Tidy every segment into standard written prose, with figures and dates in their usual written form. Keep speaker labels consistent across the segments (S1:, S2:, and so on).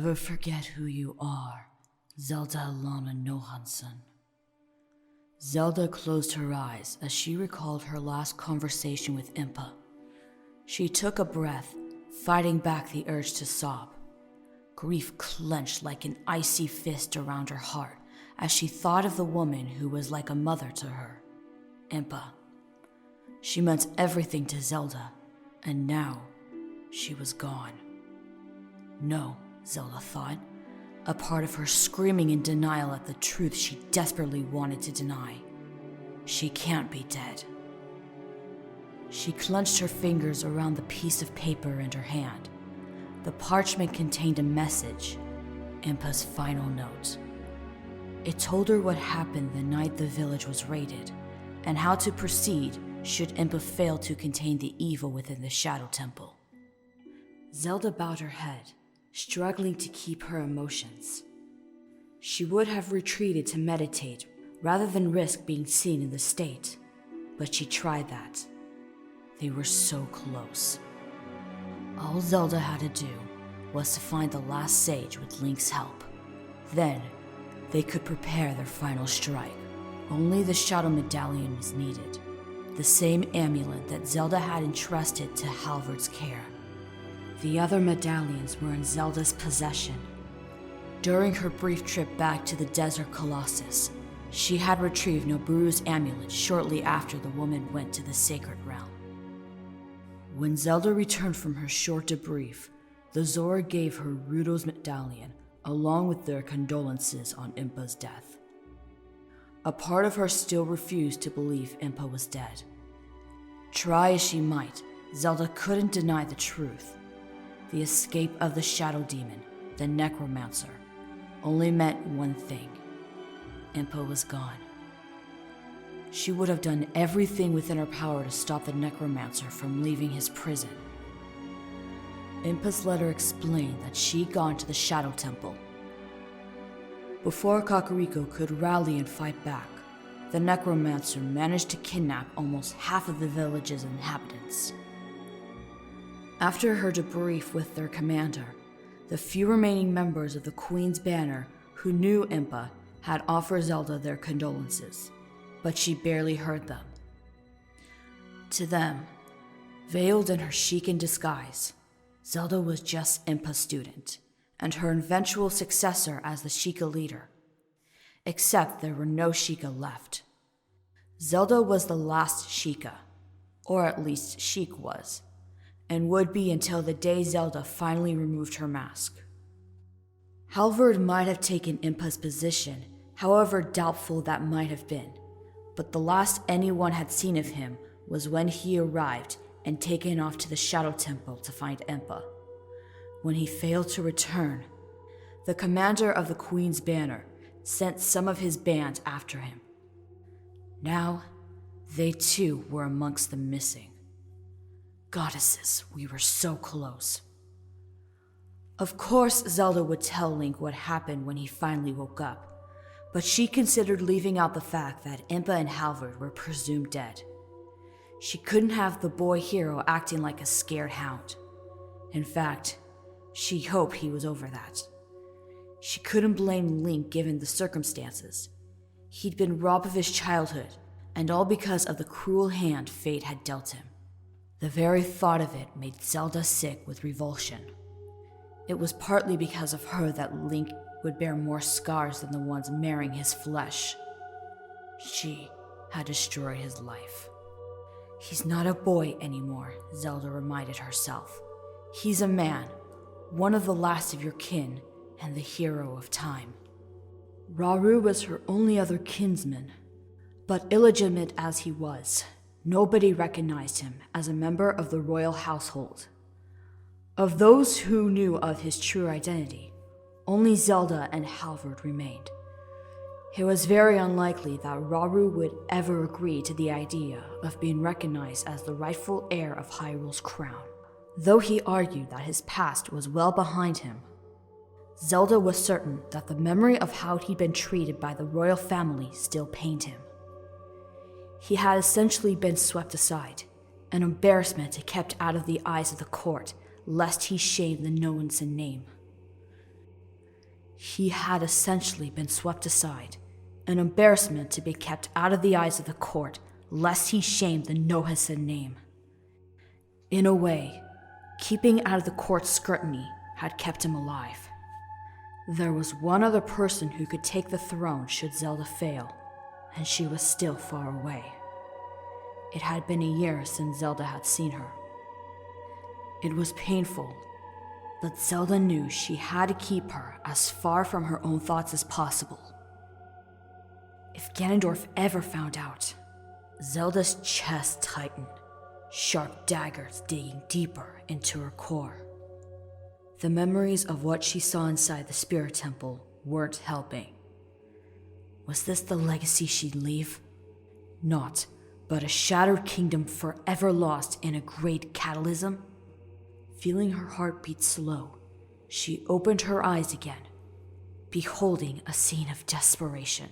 S1: Never forget who you are, Zelda Alana Nohanson. Zelda closed her eyes as she recalled her last conversation with Impa. She took a breath, fighting back the urge to sob. Grief clenched like an icy fist around her heart as she thought of the woman who was like a mother to her, Impa. She meant everything to Zelda, and now she was gone. No, Zelda thought, a part of her screaming in denial at the truth she desperately wanted to deny. She can't be dead. She clenched her fingers around the piece of paper in her hand. The parchment contained a message, Impa's final note. It told her what happened the night the village was raided, and how to proceed should Impa fail to contain the evil within the Shadow Temple. Zelda bowed her head, struggling to keep her emotions. She would have retreated to meditate rather than risk being seen in the state, but she tried that. They were so close. All Zelda had to do was to find the last sage with Link's help. Then, they could prepare their final strike. Only the Shadow Medallion was needed, the same amulet that Zelda had entrusted to Halvard's care. The other medallions were in Zelda's possession. During her brief trip back to the Desert Colossus, she had retrieved Noburu's amulet shortly after the woman went to the Sacred Realm. When Zelda returned from her short debrief, the Zora gave her Gerudo's medallion, along with their condolences on Impa's death. A part of her still refused to believe Impa was dead. Try as she might, Zelda couldn't deny the truth. The escape of the Shadow Demon, the Necromancer, only meant one thing. Impa was gone. She would have done everything within her power to stop the Necromancer from leaving his prison. Impa's letter explained that she'd gone to the Shadow Temple. Before Kakariko could rally and fight back, the Necromancer managed to kidnap almost half of the village's inhabitants. After her debrief with their commander, the few remaining members of the Queen's Banner who knew Impa had offered Zelda their condolences, but she barely heard them. To them, veiled in her Sheik in disguise, Zelda was just Impa's student, and her eventual successor as the Sheikah leader. Except there were no Sheikah left. Zelda was the last Sheikah, or at least Sheik was, and would be until the day Zelda finally removed her mask. Halvard might have taken Impa's position, however doubtful that might have been, but the last anyone had seen of him was when he arrived and taken off to the Shadow Temple to find Impa. When he failed to return, the commander of the Queen's Banner sent some of his band after him. Now, they too were amongst the missing. Goddesses, we were so close. Of course, Zelda would tell Link what happened when he finally woke up, but she considered leaving out the fact that Impa and Halvard were presumed dead. She couldn't have the boy hero acting like a scared hound. In fact, she hoped he was over that. She couldn't blame Link given the circumstances. He'd been robbed of his childhood, and all because of the cruel hand fate had dealt him. The very thought of it made Zelda sick with revulsion. It was partly because of her that Link would bear more scars than the ones marring his flesh. She had destroyed his life. He's not a boy anymore, Zelda reminded herself. He's a man, one of the last of your kin, and the hero of time. Rauru was her only other kinsman, but illegitimate as he was, nobody recognized him as a member of the royal household. Of those who knew of his true identity, only Zelda and Halvard remained. It was very unlikely that Rauru would ever agree to the idea of being recognized as the rightful heir of Hyrule's crown, though he argued that his past was well behind him. Zelda was certain that the memory of how he'd been treated by the royal family still pained him. He had essentially been swept aside, an embarrassment kept out of the eyes of the court, lest he shame the Noensen name. He had essentially been swept aside, an embarrassment to be kept out of the eyes of the court, lest he shamed the novelisation name. In a way, keeping out of the court's scrutiny had kept him alive. There was one other person who could take the throne should Zelda fail, and she was still far away. It had been a year since Zelda had seen her. It was painful, but Zelda knew she had to keep her as far from her own thoughts as possible. If Ganondorf ever found out, Zelda's chest tightened, sharp daggers digging deeper into her core. The memories of what she saw inside the Spirit Temple weren't helping. Was this the legacy she'd leave? Not, but a shattered kingdom forever lost in a great catalysm? Feeling her heart beat slow, she opened her eyes again, beholding a scene of desperation.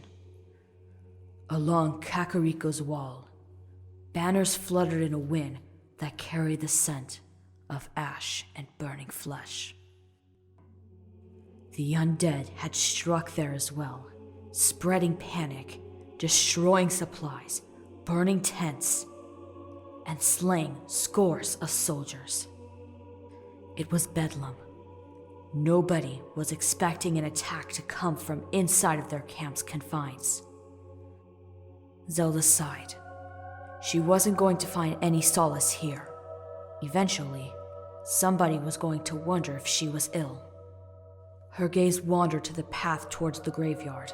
S1: Along Kakariko's wall, banners fluttered in a wind that carried the scent of ash and burning flesh. The undead had struck there as well, spreading panic, destroying supplies, burning tents, and slaying scores of soldiers. It was bedlam. Nobody was expecting an attack to come from inside of their camp's confines. Zelda sighed. She wasn't going to find any solace here. Eventually, somebody was going to wonder if she was ill. Her gaze wandered to the path towards the graveyard,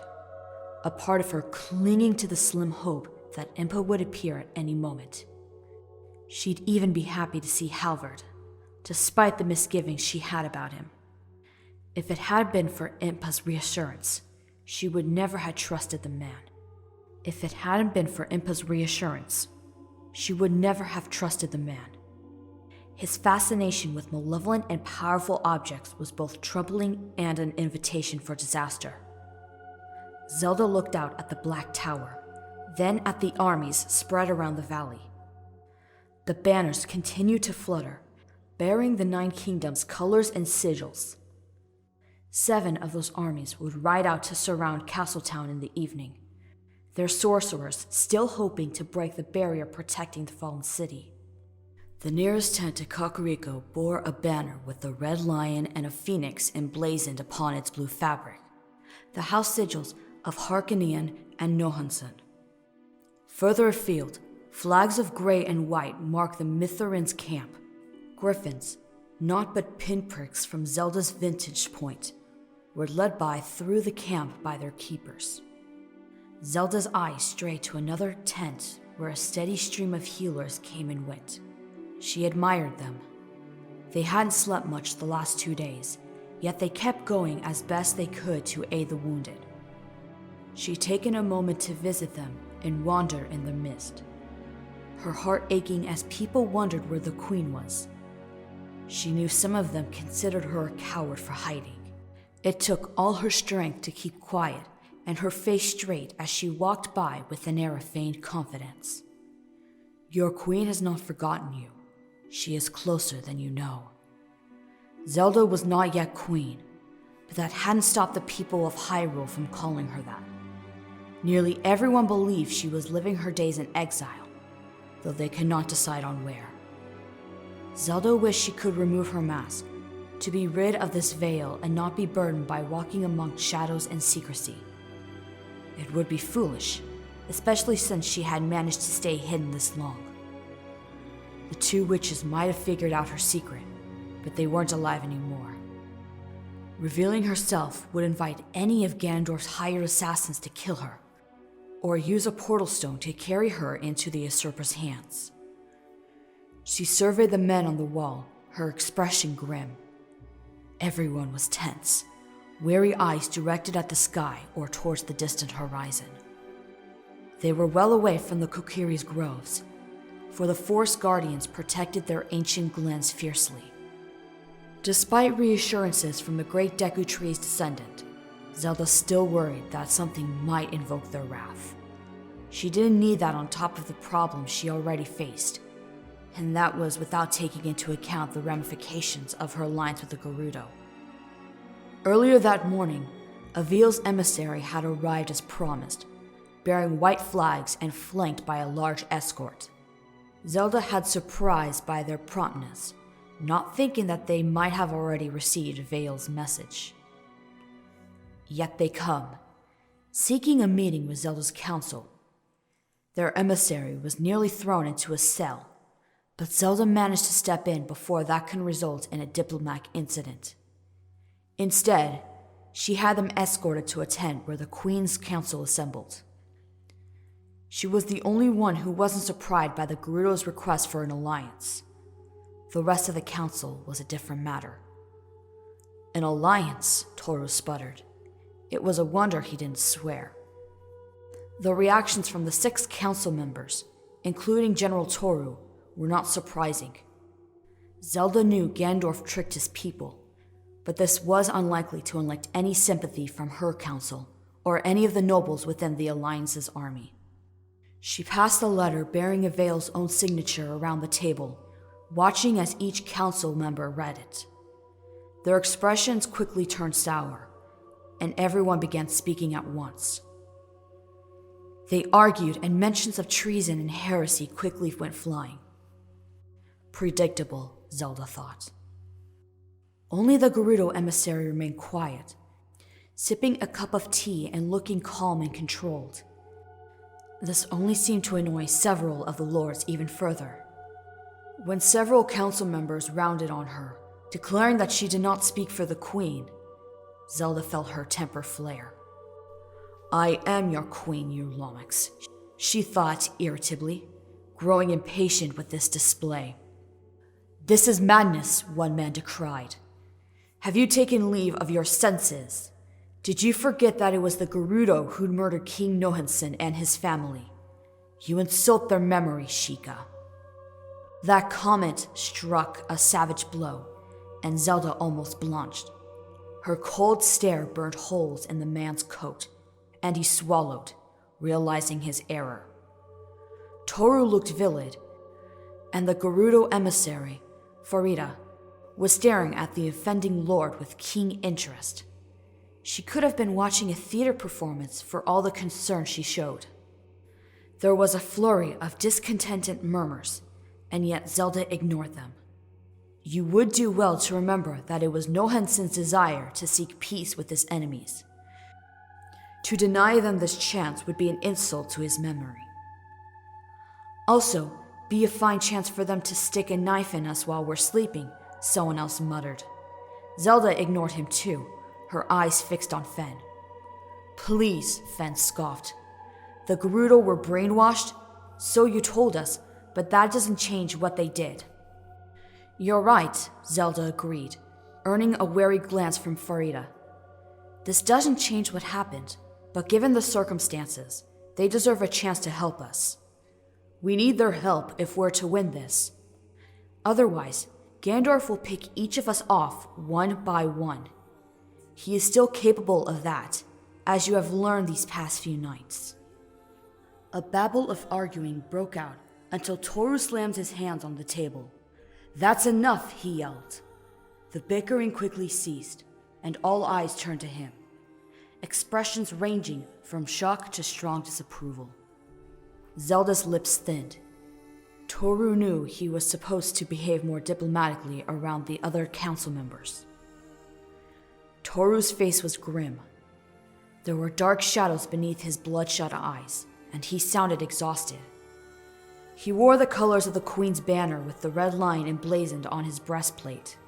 S1: a part of her clinging to the slim hope that Impa would appear at any moment. She'd even be happy to see Halvard, despite the misgivings she had about him. If it had been for Impa's reassurance, she would never have trusted the man. If it hadn't been for Impa's reassurance, she would never have trusted the man. His fascination with malevolent and powerful objects was both troubling and an invitation for disaster. Zelda looked out at the Black Tower, then at the armies spread around the valley. The banners continued to flutter, bearing the 9 kingdoms' colors and sigils. 7 of those armies would ride out to surround Castletown in the evening, their sorcerers still hoping to break the barrier protecting the fallen city. The nearest tent to Kakariko bore a banner with a red lion and a phoenix emblazoned upon its blue fabric, the house sigils of Harkonian and Nohansen. Further afield, flags of gray and white mark the Mithrins' camp. Griffins, naught but pinpricks from Zelda's vantage point, were led by through the camp by their keepers. Zelda's eyes strayed to another tent where a steady stream of healers came and went. She admired them. They hadn't slept much the last 2 days, yet they kept going as best they could to aid the wounded. She'd taken a moment to visit them and wander in their midst, her heart aching as people wondered where the queen was. She knew some of them considered her a coward for hiding. It took all her strength to keep quiet and her face straight as she walked by with an air of feigned confidence. Your queen has not forgotten you. She is closer than you know. Zelda was not yet queen, but that hadn't stopped the people of Hyrule from calling her that. Nearly everyone believed she was living her days in exile, though they could not decide on where. Zelda wished she could remove her mask, to be rid of this veil and not be burdened by walking among shadows and secrecy. It would be foolish, especially since she had managed to stay hidden this long. The 2 witches might have figured out her secret, but they weren't alive anymore. Revealing herself would invite any of Ganondorf's hired assassins to kill her, or use a portal stone to carry her into the usurper's hands. She surveyed the men on the wall, her expression grim. Everyone was tense, wary eyes directed at the sky or towards the distant horizon. They were well away from the Kokiri's groves, for the Forest Guardians protected their ancient glens fiercely. Despite reassurances from the great Deku Tree's descendant, Zelda still worried that something might invoke their wrath. She didn't need that on top of the problems she already faced, and that was without taking into account the ramifications of her alliance with the Gerudo. Earlier that morning, Avil's emissary had arrived as promised, bearing white flags and flanked by a large escort. Zelda had surprised by their promptness, not thinking that they might have already received Vale's message. Yet they come, seeking a meeting with Zelda's council. Their emissary was nearly thrown into a cell, but Zelda managed to step in before that can result in a diplomatic incident. Instead, she had them escorted to a tent where the Queen's Council assembled. She was the only one who wasn't surprised by the Gerudo's request for an alliance. The rest of the council was a different matter. An alliance, Toru sputtered. It was a wonder he didn't swear. The reactions from the 6 council members, including General Toru, were not surprising. Zelda knew Ganondorf tricked his people, but this was unlikely to elicit any sympathy from her council or any of the nobles within the Alliance's army. She passed the letter bearing Avil's own signature around the table, watching as each council member read it. Their expressions quickly turned sour, and everyone began speaking at once. They argued, and mentions of treason and heresy quickly went flying. Predictable, Zelda thought. Only the Gerudo emissary remained quiet, sipping a cup of tea and looking calm and controlled. This only seemed to annoy several of the lords even further. When several council members rounded on her, declaring that she did not speak for the Queen, Zelda felt her temper flare. I am your queen, you lummox, she thought irritably, growing impatient with this display. This is madness, one man decried. Have you taken leave of your senses? Did you forget that it was the Gerudo who'd murdered King Nohansen and his family? You insult their memory, Sheikah. That comment struck a savage blow, and Zelda almost blanched. Her cold stare burned holes in the man's coat, and he swallowed, realizing his error. Toru looked villain, and the Gerudo emissary, Farida, was staring at the offending lord with keen interest. She could have been watching a theater performance for all the concern she showed. There was a flurry of discontented murmurs, and yet Zelda ignored them. You would do well to remember that it was Nohansen's desire to seek peace with his enemies. To deny them this chance would be an insult to his memory. Also, be a fine chance for them to stick a knife in us while we're sleeping, someone else muttered. Zelda ignored him too, her eyes fixed on Fen. Please, Fen scoffed. The Gerudo were brainwashed? So you told us, but that doesn't change what they did. You're right, Zelda agreed, earning a wary glance from Farida. This doesn't change what happened, but given the circumstances, they deserve a chance to help us. We need their help if we're to win this. Otherwise, Ganondorf will pick each of us off one by one. He is still capable of that, as you have learned these past few nights. A babble of arguing broke out until Toru slammed his hands on the table. That's enough, he yelled. The bickering quickly ceased, and all eyes turned to him, expressions ranging from shock to strong disapproval. Zelda's lips thinned. Toru knew he was supposed to behave more diplomatically around the other council members. Toru's face was grim. There were dark shadows beneath his bloodshot eyes, and he sounded exhausted. He wore the colors of the Queen's banner with the red line emblazoned on his breastplate.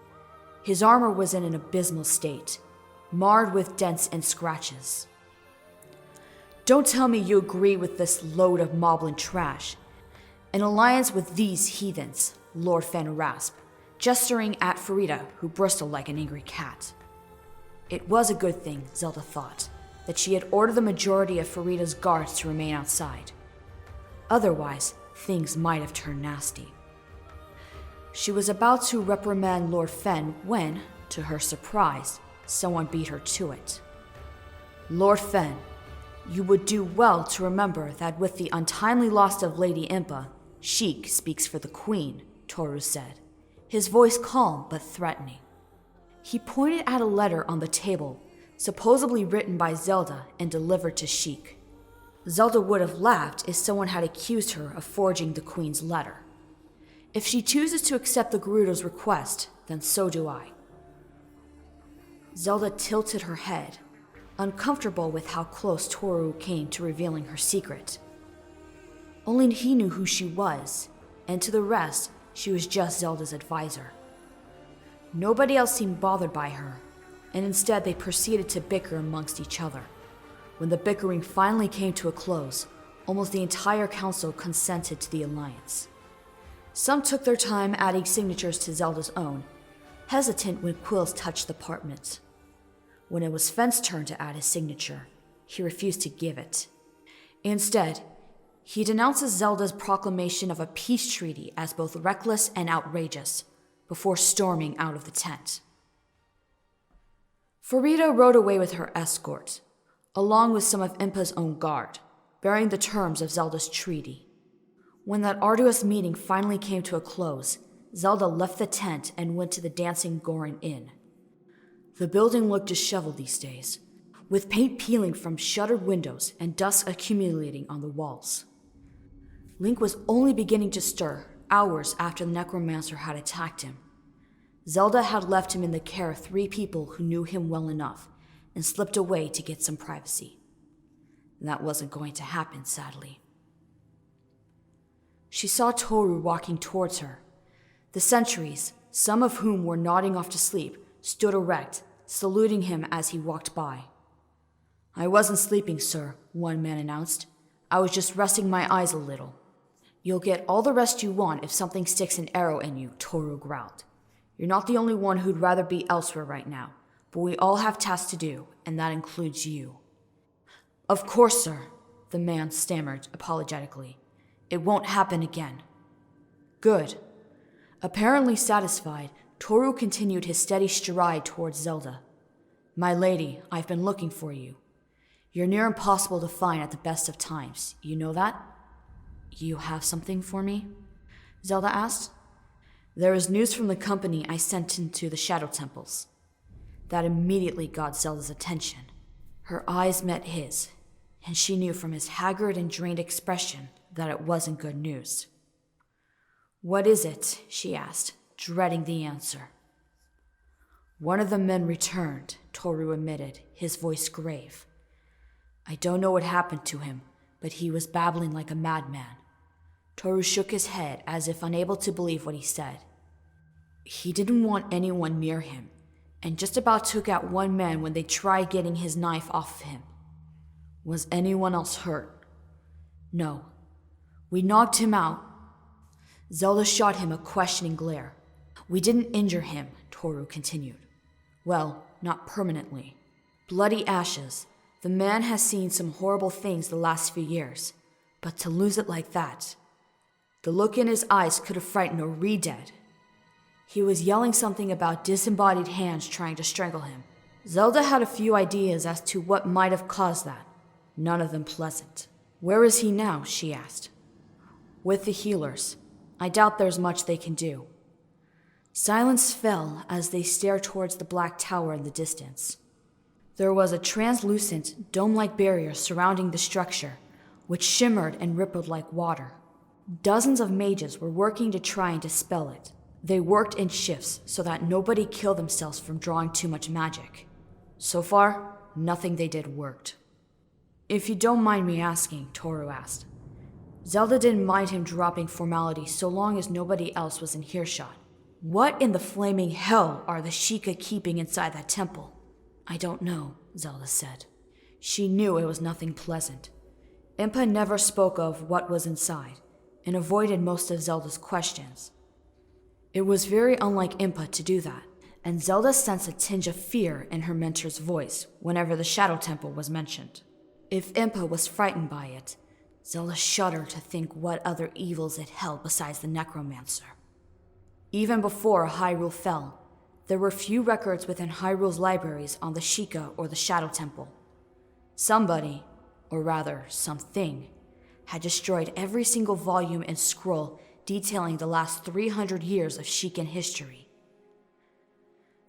S1: His armor was in an abysmal state, marred with dents and scratches. Don't tell me you agree with this load of moblin trash. An alliance with these heathens, Lord Fen rasped, gesturing at Farida, who bristled like an angry cat. It was a good thing, Zelda thought, that she had ordered the majority of Farida's guards to remain outside. Otherwise, things might have turned nasty. She was about to reprimand Lord Fen when, to her surprise, someone beat her to it. Lord Fen, you would do well to remember that with the untimely loss of Lady Impa, Sheik speaks for the Queen, Toru said, his voice calm but threatening. He pointed at a letter on the table, supposedly written by Zelda and delivered to Sheik. Zelda would have laughed if someone had accused her of forging the Queen's letter. If she chooses to accept the Gerudo's request, then so do I. Zelda tilted her head, uncomfortable with how close Toru came to revealing her secret. Only he knew who she was, and to the rest, she was just Zelda's advisor. Nobody else seemed bothered by her, and instead they proceeded to bicker amongst each other. When the bickering finally came to a close, almost the entire council consented to the alliance. Some took their time adding signatures to Zelda's own, hesitant when Quill's touched the parchment. When it was Fen's turn to add his signature, he refused to give it. Instead, he denounces Zelda's proclamation of a peace treaty as both reckless and outrageous, before storming out of the tent. Farida rode away with her escort, along with some of Impa's own guard, bearing the terms of Zelda's treaty. When that arduous meeting finally came to a close, Zelda left the tent and went to the Dancing Gorin Inn. The building looked disheveled these days, with paint peeling from shuttered windows and dust accumulating on the walls. Link was only beginning to stir hours after the necromancer had attacked him. Zelda had left him in the care of 3 people who knew him well enough and slipped away to get some privacy. That wasn't going to happen, sadly. She saw Toru walking towards her. The sentries, some of whom were nodding off to sleep, stood erect, saluting him as he walked by. "I wasn't sleeping, sir," one man announced. "I was just resting my eyes a little." "You'll get all the rest you want if something sticks an arrow in you," Toru growled. "You're not the only one who'd rather be elsewhere right now, but we all have tasks to do, and that includes you." "Of course, sir," the man stammered apologetically. "It won't happen again." "Good." Apparently satisfied, Toru continued his steady stride towards Zelda. "My lady, I've been looking for you. You're near impossible to find at the best of times, you know that?" "You have something for me?" Zelda asked. "There is news from the company I sent into the Shadow Temples." That immediately got Zelda's attention. Her eyes met his, and she knew from his haggard and drained expression that it wasn't good news. "What is it?" she asked, dreading the answer. "One of the men returned," Toru admitted, his voice grave. "I don't know what happened to him, but he was babbling like a madman." Toru shook his head as if unable to believe what he said. "He didn't want anyone near him, and just about took out one man when they tried getting his knife off of him." "Was anyone else hurt?" "No. We knocked him out." Zelda shot him a questioning glare. "We didn't injure him," Toru continued. "Well, not permanently. Bloody ashes. The man has seen some horrible things the last few years, but to lose it like that. The look in his eyes could have frightened a re-dead." He was yelling something about disembodied hands trying to strangle him. Zelda had a few ideas as to what might have caused that, none of them pleasant. "Where is he now?" she asked. "With the healers. I doubt there's much they can do." Silence fell as they stared towards the black tower in the distance. There was a translucent, dome-like barrier surrounding the structure, which shimmered and rippled like water. Dozens of mages were working to try and dispel it. They worked in shifts so that nobody killed themselves from drawing too much magic. So far, nothing they did worked. "If you don't mind me asking," Toru asked. Zelda didn't mind him dropping formality so long as nobody else was in earshot. "What in the flaming hell are the Sheikah keeping inside that temple?" "I don't know," Zelda said. She knew it was nothing pleasant. Impa never spoke of what was inside, and avoided most of Zelda's questions. It was very unlike Impa to do that, and Zelda sensed a tinge of fear in her mentor's voice whenever the Shadow Temple was mentioned. If Impa was frightened by it, Zelda shuddered to think what other evils it held besides the necromancer. Even before Hyrule fell, there were few records within Hyrule's libraries on the Sheikah or the Shadow Temple. Somebody, or rather something, had destroyed every single volume and scroll detailing the last 300 years of Sheikah history.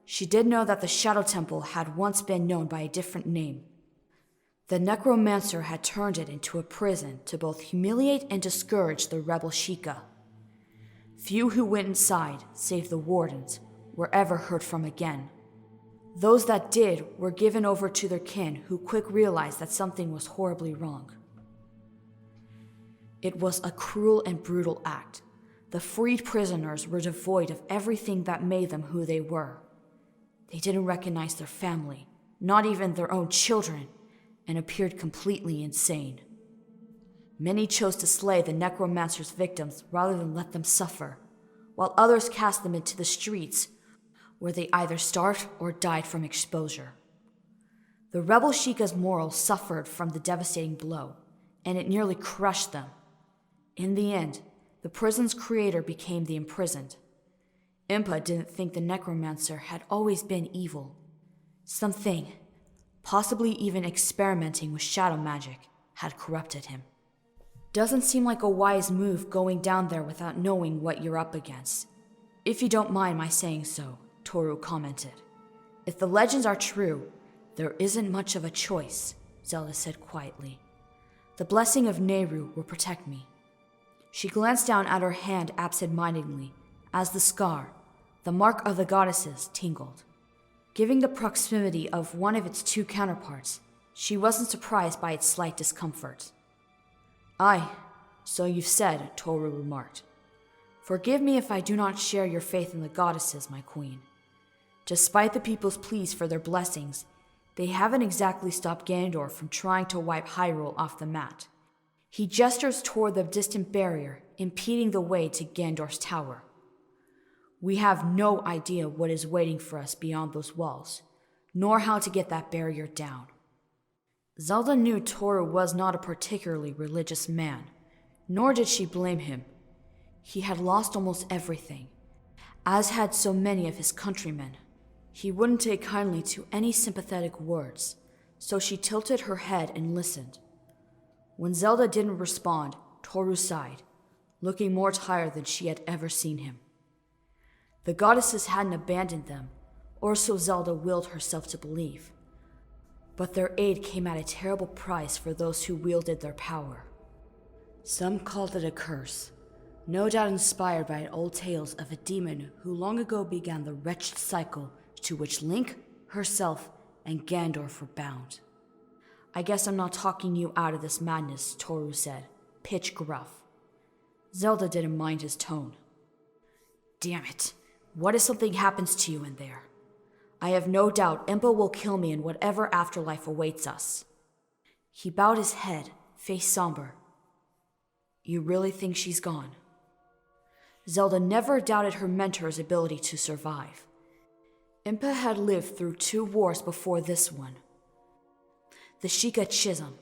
S1: She did know that the Shadow Temple had once been known by a different name. The necromancer had turned it into a prison to both humiliate and discourage the rebel Sheikah. Few who went inside, save the wardens, were ever heard from again. Those that did were given over to their kin, who quick realized that something was horribly wrong. It was a cruel and brutal act. The freed prisoners were devoid of everything that made them who they were. They didn't recognize their family, not even their own children, and appeared completely insane. Many chose to slay the necromancer's victims rather than let them suffer, while others cast them into the streets, where they either starved or died from exposure. The rebel Sheikah's morals suffered from the devastating blow, and it nearly crushed them. In the end, the prison's creator became the imprisoned. Impa didn't think the necromancer had always been evil. Something, possibly even experimenting with shadow magic, had corrupted him. Doesn't seem like a wise move going down there without knowing what you're up against. If you don't mind my saying so, Toru commented. If the legends are true, there isn't much of a choice, Zelda said quietly. The blessing of Nehru will protect me. She glanced down at her hand absent-mindedly as the scar, the mark of the goddesses, tingled. Given the proximity of one of its two counterparts, she wasn't surprised by its slight discomfort. Aye, so you've said, Toru remarked. Forgive me if I do not share your faith in the goddesses, my queen. Despite the people's pleas for their blessings, they haven't exactly stopped Ganondorf from trying to wipe Hyrule off the mat. He gestures toward the distant barrier, impeding the way to Ganondorf's tower. We have no idea what is waiting for us beyond those walls, nor how to get that barrier down. Zelda knew Toru was not a particularly religious man, nor did she blame him. He had lost almost everything, as had so many of his countrymen. He wouldn't take kindly to any sympathetic words, so she tilted her head and listened. When Zelda didn't respond, Toru sighed, looking more tired than she had ever seen him. The goddesses hadn't abandoned them, or so Zelda willed herself to believe. But their aid came at a terrible price for those who wielded their power. Some called it a curse, no doubt inspired by old tales of a demon who long ago began the wretched cycle to which Link, herself, and Ganondorf were bound. I guess I'm not talking you out of this madness, Toru said, pitch gruff. Zelda didn't mind his tone. Damn it, what if something happens to you in there? I have no doubt Impa will kill me in whatever afterlife awaits us. He bowed his head, face somber. You really think she's gone? Zelda never doubted her mentor's ability to survive. Impa had lived through 2 wars before this one. The Sheikah Schism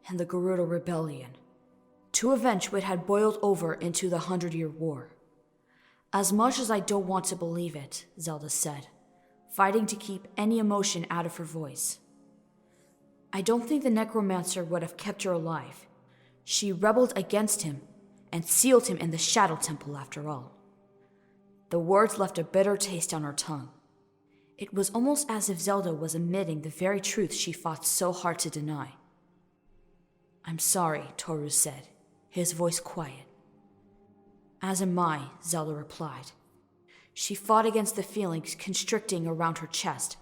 S1: and the Gerudo Rebellion, 2 events which had boiled over into the 100-Year War. As much as I don't want to believe it, Zelda said, fighting to keep any emotion out of her voice. I don't think the necromancer would have kept her alive. She rebelled against him and sealed him in the Shadow Temple after all. The words left a bitter taste on her tongue. It was almost as if Zelda was admitting the very truth she fought so hard to deny. I'm sorry, Toru said, his voice quiet. As am I, Zelda replied. She fought against the feelings constricting around her chest,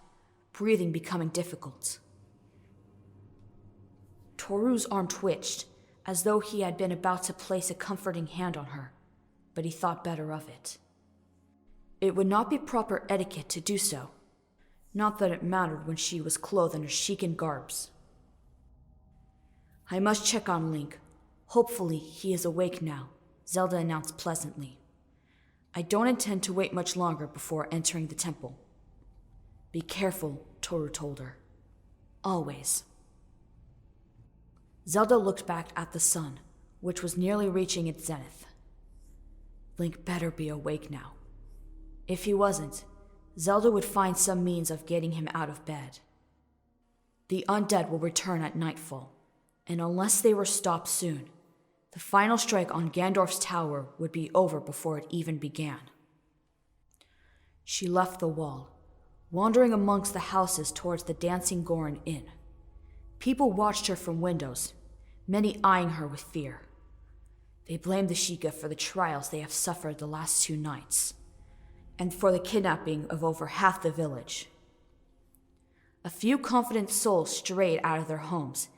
S1: breathing becoming difficult. Toru's arm twitched, as though he had been about to place a comforting hand on her, but he thought better of it. It would not be proper etiquette to do so, not that it mattered when she was clothed in her Sheikan garbs. I must check on Link. Hopefully he is awake now, Zelda announced pleasantly. I don't intend to wait much longer before entering the temple. Be careful, Toru told her. Always. Zelda looked back at the sun, which was nearly reaching its zenith. Link better be awake now. If he wasn't, Zelda would find some means of getting him out of bed. The undead will return at nightfall, and unless they were stopped soon, the final strike on Ganondorf's tower would be over before it even began. She left the wall, wandering amongst the houses towards the Dancing Goron Inn. People watched her from windows, many eyeing her with fear. They blamed the Sheikah for the trials they have suffered the last 2 nights, and for the kidnapping of over half the village. A few confident souls strayed out of their homes,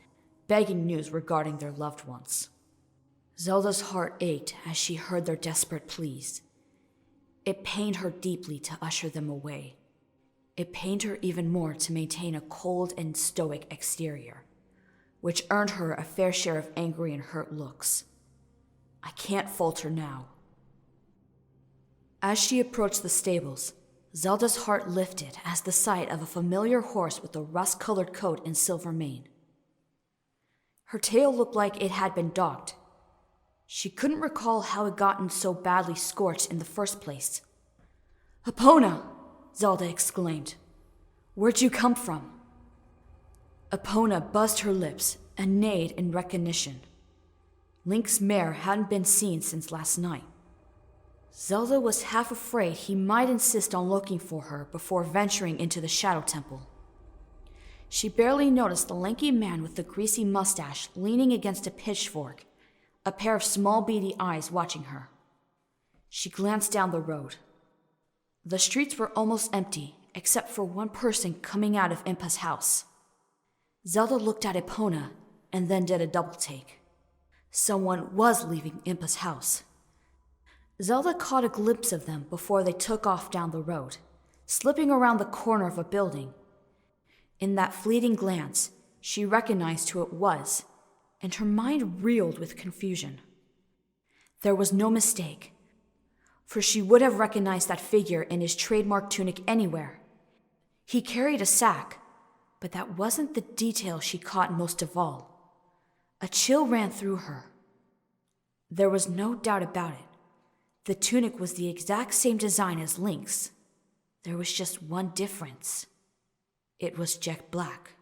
S1: begging news regarding their loved ones. Zelda's heart ached as she heard their desperate pleas. It pained her deeply to usher them away. It pained her even more to maintain a cold and stoic exterior, which earned her a fair share of angry and hurt looks. I can't falter now. As she approached the stables, Zelda's heart lifted as the sight of a familiar horse with a rust-colored coat and silver mane. Her tail looked like it had been docked. She couldn't recall how it gotten so badly scorched in the first place. "Epona!" Zelda exclaimed. "Where'd you come from?" Epona buzzed her lips and neighed in recognition. Link's mare hadn't been seen since last night. Zelda was half afraid he might insist on looking for her before venturing into the Shadow Temple. She barely noticed the lanky man with the greasy mustache leaning against a pitchfork, a pair of small beady eyes watching her. She glanced down the road. The streets were almost empty, except for one person coming out of Impa's house. Zelda looked at Epona and then did a double take. Someone was leaving Impa's house. Zelda caught a glimpse of them before they took off down the road, slipping around the corner of a building. In that fleeting glance, she recognized who it was, and her mind reeled with confusion. There was no mistake, for she would have recognized that figure in his trademark tunic anywhere. He carried a sack, but that wasn't the detail she caught most of all. A chill ran through her. There was no doubt about it. The tunic was the exact same design as Link's. There was just one difference. It was jet black.